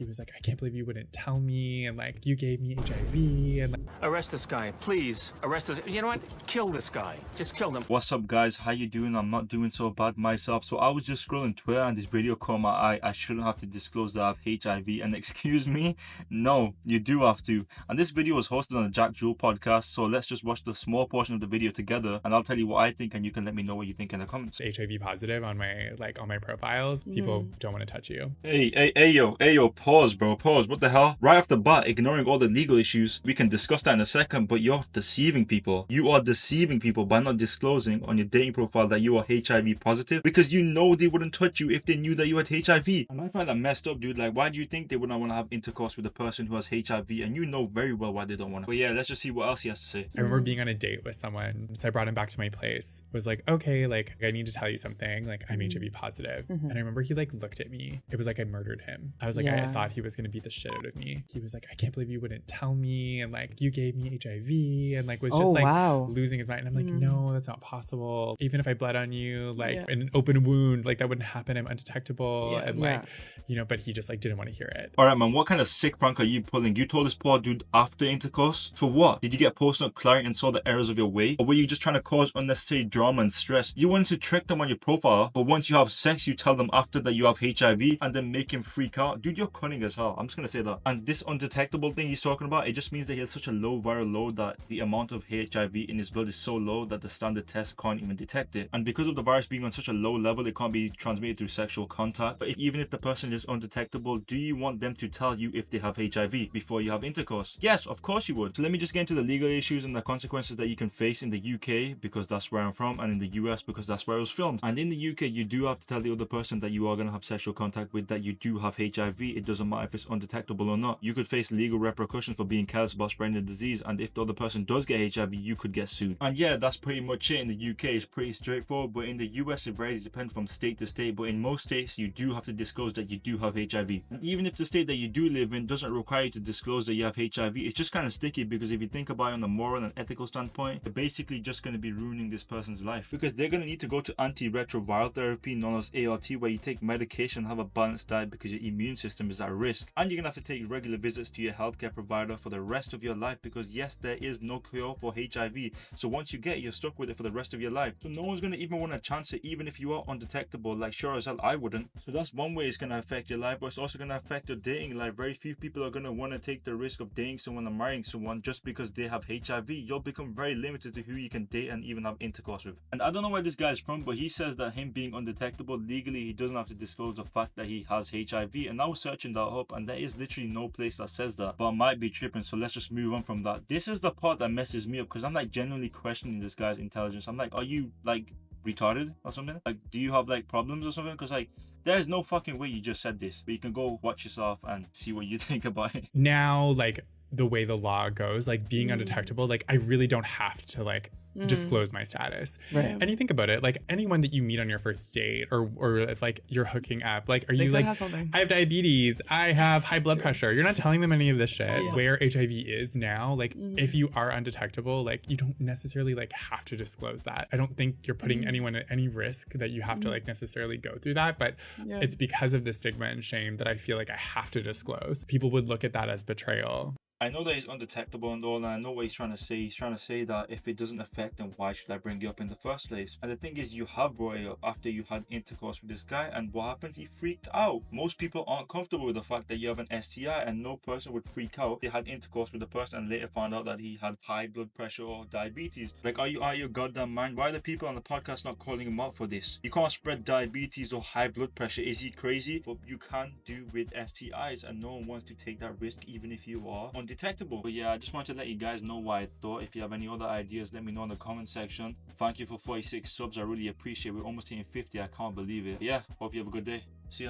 He was like, I can't believe you wouldn't tell me, and like, you gave me HIV, and like, arrest this guy, please. Arrest this. You know what? Kill this guy. Just kill him. What's up guys, how you doing? I'm not doing so bad myself. So I was just scrolling Twitter and this video caught my eye. I shouldn't have to disclose that I have HIV, and excuse me, no, you do have to. And this video was hosted on the Jack Jewel podcast, so let's just watch the small portion of the video together and I'll tell you what I think and you can let me know what you think in the comments. HIV positive on my profiles. People don't want to touch you. Hey yo, pause bro, pause. What the hell? Right off the bat, ignoring all the legal issues, we can discuss that in a second, but you're deceiving people. You are deceiving people by not disclosing on your dating profile that you are HIV positive, because you know they wouldn't touch you if they knew that you had HIV. And I find that messed up, dude. Like, why do you think they would not want to have intercourse with a person who has HIV and you know very well why they don't want to? But yeah, let's just see what else he has to say. I remember being on a date with someone, so I brought him back to my place. Was like, okay, like, I need to tell you something, like, I'm HIV positive. And I remember he like looked at me. It was like I murdered him. I was like, I thought he was gonna beat the shit out of me. He was like, I can't believe you wouldn't tell me, and like, you gave me HIV, and like was just losing his mind. And I'm like, no, that's not possible. Even if I bled on you, like in an open wound, like that wouldn't happen. I'm undetectable. And like, you know, but he just like didn't want to hear it. Alright man, what kind of sick prank are you pulling? You told this poor dude after intercourse? For what? Did you get post-nut clarity and saw the errors of your way? Or were you just trying to cause unnecessary drama and stress? You wanted to trick them on your profile, but once you have sex, you tell them after that you have HIV and then make him freak out. Dude, you're cunning as hell. I'm just gonna say that. And this undetectable thing he's talking about, it just means that he has such a low viral load that the amount of HIV in his blood is so low that the standard test can't even detect it. And because of the virus being on such a low level, it can't be transmitted through sexual contact. But even if the person is undetectable, do you want them to tell you if they have HIV before you have intercourse? Yes, of course you would. So let me just get into the legal issues and the consequences that you can face in the UK, because that's where I'm from, and in the US because that's where it was filmed. And in the UK, you do have to tell the other person that you are going to have sexual contact with that you do have HIV. It doesn't matter if it's undetectable or not. You could face legal repercussions for being careless about spreading the disease, and if the other person does get HIV, you could get sued. And yeah, that's pretty much it. In the UK, it's pretty straightforward, but in the US, it varies, depends from state to state. But in most states, you do have to disclose that you do have HIV. And even if the state that you do live in doesn't require you to disclose that you have HIV, it's just kind of sticky, because if you think about it on a moral and ethical standpoint, you're basically just going to be ruining this person's life, because they're going to need to go to antiretroviral therapy, known as ART, where you take medication and have a balanced diet because your immune system is at risk. And you're going to have to take regular visits to your healthcare provider for the rest of your life, because yes, there is no cure for HIV. So once you get it, you're stuck with it for the rest of your life. So no one's going to even want to chance it, even if you are undetectable. Like, sure as hell I wouldn't. So that's one way it's going to affect your life, but it's also going to affect your dating life. Very few people are going to want to take the risk of dating someone and marrying someone just because they have HIV. You'll become very limited to who you can date and even have intercourse with. And I don't know where this guy's from, but he says that him being undetectable, legally he doesn't have to disclose the fact that he has HIV. And I was searching that up and there is literally no place that says that, but I might be tripping, so let's just move on from that. This is the part that messes me up, because I'm like genuinely questioning this guy's intelligence. I'm like, are you like retarded or something? Like, do you have like problems or something? Because like, there's no fucking way you just said this. But you can go watch yourself and see what you think about it. Now, like, the way the law goes, like being undetectable, like I really don't have to like disclose my status. And you think about it, like anyone that you meet on your first date, or if like you're hooking up, like are you like, I have diabetes, I have high blood pressure, you're not telling them any of this shit. Where HIV is now, like if you are undetectable, like you don't necessarily like have to disclose that. I don't think you're putting anyone at any risk that you have to like necessarily go through that, but it's because of the stigma and shame that I feel like I have to disclose. People would look at that as betrayal. I know that he's undetectable and all, and I know what he's trying to say. He's trying to say that if it doesn't affect him, why should I bring it up in the first place? And the thing is, you have brought it up after you had intercourse with this guy, and what happened? He freaked out. Most people aren't comfortable with the fact that you have an STI, and no person would freak out if they had intercourse with the person and later found out that he had high blood pressure or diabetes. Like, are you out of your goddamn mind? Why are the people on the podcast not calling him out for this? You can't spread diabetes or high blood pressure. Is he crazy? But you can do with STIs, and no one wants to take that risk even if you are undetectable. But yeah, I just wanted to let you guys know what I thought. If you have any other ideas, let me know in the comment section. Thank you for 46 subs. I really appreciate it. We're almost hitting 50. I can't believe it. Yeah, hope you have a good day. See ya.